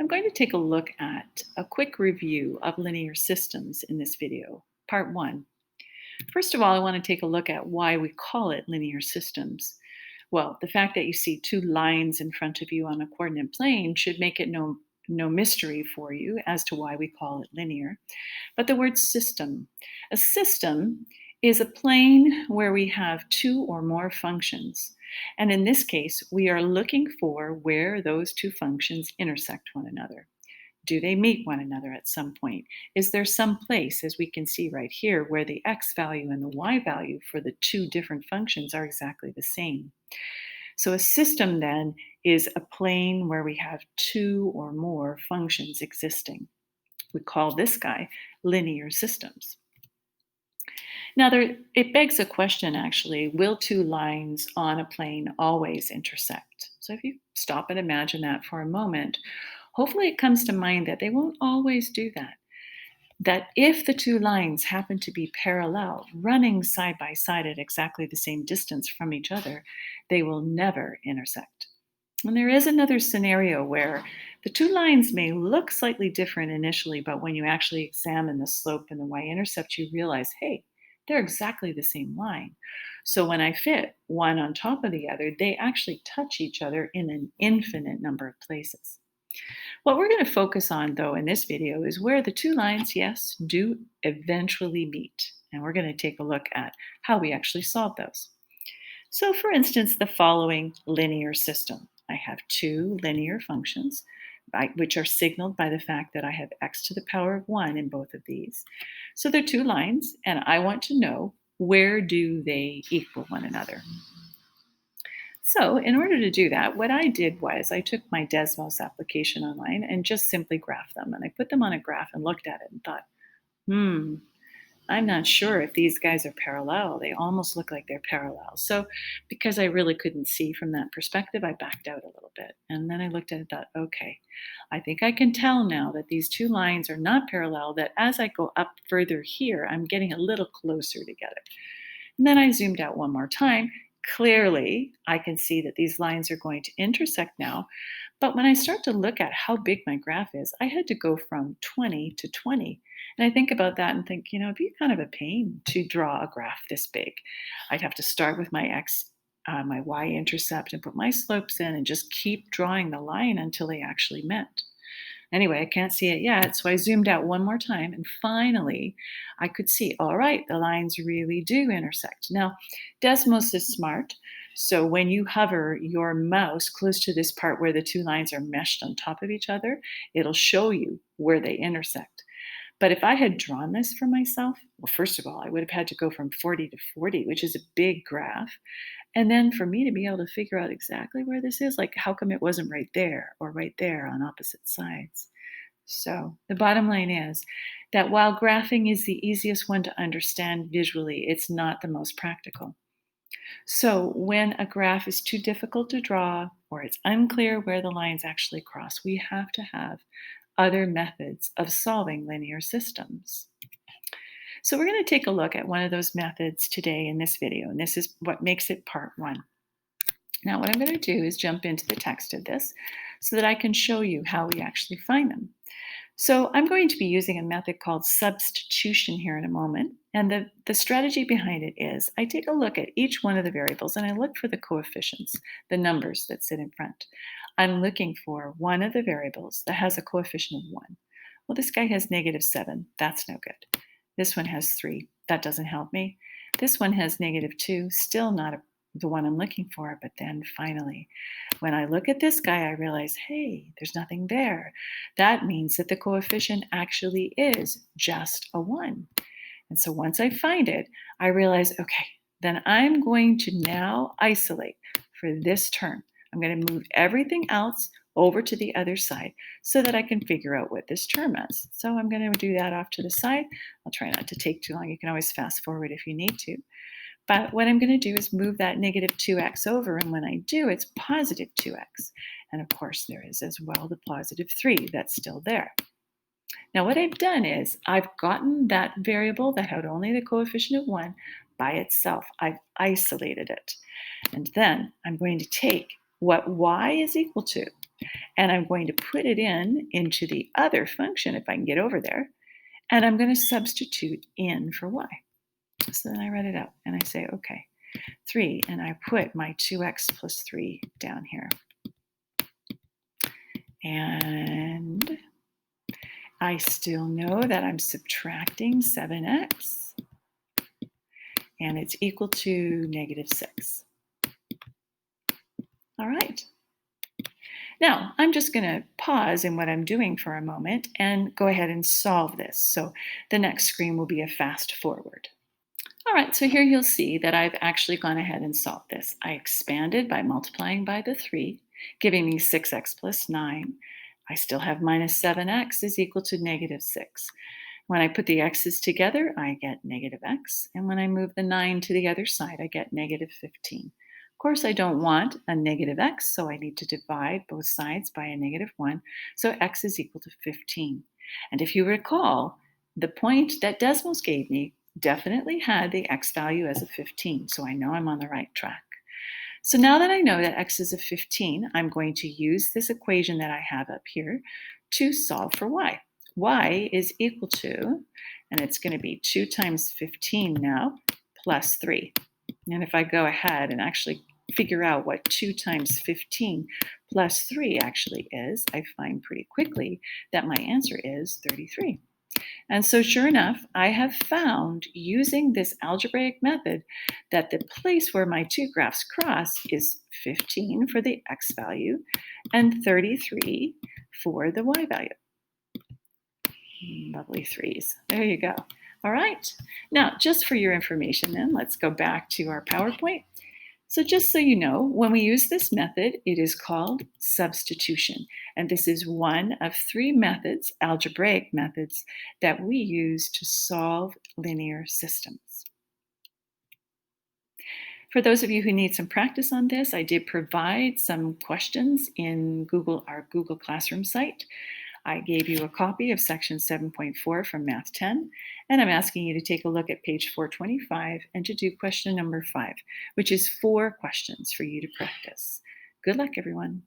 I'm going to take a look at a quick review of linear systems in this video, part one. First of all, I want to take a look at why we call it linear systems. Well, the fact that you see two lines in front of you on a coordinate plane should make it no mystery for you as to why we call it linear. But the word system, a system is a plane where we have two or more functions. And in this case, we are looking for where those two functions intersect one another. Do they meet one another at some point? Is there some place, as we can see right here, where the x value and the y value for the two different functions are exactly the same? So a system then is a plane where we have two or more functions existing. We call this guy linear systems. Now, it begs a question actually, will two lines on a plane always intersect? So, if you stop and imagine that for a moment, hopefully it comes to mind that they won't always do that. That if the two lines happen to be parallel, running side by side at exactly the same distance from each other, they will never intersect. And there is another scenario where the two lines may look slightly different initially, but when you actually examine the slope and the y-intercept, you realize, hey, they're exactly the same line. So when I fit one on top of the other, they actually touch each other in an infinite number of places. What we're going to focus on, though, in this video is where the two lines, yes, do eventually meet. And we're going to take a look at how we actually solve those. So, for instance, the following linear system. I have two linear functions, which are signaled by the fact that I have x to the power of 1 in both of these. So they're two lines, and I want to know where do they equal one another. So in order to do that, what I did was I took my Desmos application online and just simply graphed them. And I put them on a graph and looked at it and thought, hmm, I'm not sure if these guys are parallel. They almost look like they're parallel. So, because I really couldn't see from that perspective, I backed out a little bit. And then I looked at it and thought, okay, I think I can tell now that these two lines are not parallel, that as I go up further here, I'm getting a little closer together. And then I zoomed out one more time. Clearly, I can see that these lines are going to intersect now. But when I start to look at how big my graph is, I had to go from 20 to 20. And I think about that and think, it'd be kind of a pain to draw a graph this big. I'd have to start with my my y-intercept and put my slopes in and just keep drawing the line until they actually met. Anyway, I can't see it yet, so I zoomed out one more time, and finally I could see, all right, the lines really do intersect. Now, Desmos is smart, so when you hover your mouse close to this part where the two lines are meshed on top of each other, it'll show you where they intersect. But if I had drawn this for myself, well, first of all, I would have had to go from 40 to 40, which is a big graph. And then for me to be able to figure out exactly where this is, like how come it wasn't right there or right there on opposite sides? So the bottom line is that while graphing is the easiest one to understand visually, it's not the most practical. So when a graph is too difficult to draw or it's unclear where the lines actually cross, we have to have other methods of solving linear systems. So we're going to take a look at one of those methods today in this video, and this is what makes it part one. Now, what I'm going to do is jump into the text of this so that I can show you how we actually find them. So I'm going to be using a method called substitution here in a moment. And the strategy behind it is I take a look at each one of the variables and I look for the coefficients, the numbers that sit in front. I'm looking for one of the variables that has a coefficient of 1. Well, this guy has -7. That's no good. This one has 3. That doesn't help me. This one has -2. Still not the one I'm looking for. But then finally, when I look at this guy, I realize, hey, there's nothing there. That means that the coefficient actually is just a 1. And so once I find it, I realize, okay, then I'm going to now isolate for this term. I'm going to move everything else over to the other side so that I can figure out what this term is. So I'm going to do that off to the side. I'll try not to take too long. You can always fast forward if you need to. But what I'm going to do is move that -2x over, and when I do, it's +2x. And of course, there is as well the +3 that's still there. Now, what I've done is I've gotten that variable that had only the coefficient of 1 by itself. I've isolated it. And then I'm going to take what y is equal to. And I'm going to put it into the other function if I can get over there. And I'm going to substitute in for y. So then I write it out and I say, okay, 3, and I put my 2x plus 3 down here. And I still know that I'm subtracting 7x, and it's equal to negative 6. All right. Now, I'm just going to pause in what I'm doing for a moment and go ahead and solve this. So the next screen will be a fast forward. All right, so here you'll see that I've actually gone ahead and solved this. I expanded by multiplying by the 3, giving me 6x plus 9. I still have minus 7x is equal to negative 6. When I put the x's together, I get negative x. And when I move the 9 to the other side, I get negative 15. Of course, I don't want a negative x, so I need to divide both sides by a negative 1. So x is equal to 15. And if you recall, the point that Desmos gave me definitely had the x value as a 15, so I know I'm on the right track. So now that I know that x is a 15, I'm going to use this equation that I have up here to solve for y. Y is equal to, and it's going to be 2 times 15 now, plus 3. And if I go ahead and actually figure out what 2 times 15 plus 3 actually is, I find pretty quickly that my answer is 33. And so sure enough, I have found using this algebraic method that the place where my two graphs cross is 15 for the x value and 33 for the y value. Lovely threes. There you go. All right. Now, just for your information then, let's go back to our PowerPoint. So just so you know, when we use this method, it is called substitution. And this is one of 3 methods, algebraic methods, that we use to solve linear systems. For those of you who need some practice on this, I did provide some questions in our Google Classroom site. I gave you a copy of section 7.4 from Math 10, and I'm asking you to take a look at page 425 and to do question number 5, which is 4 questions for you to practice. Good luck, everyone.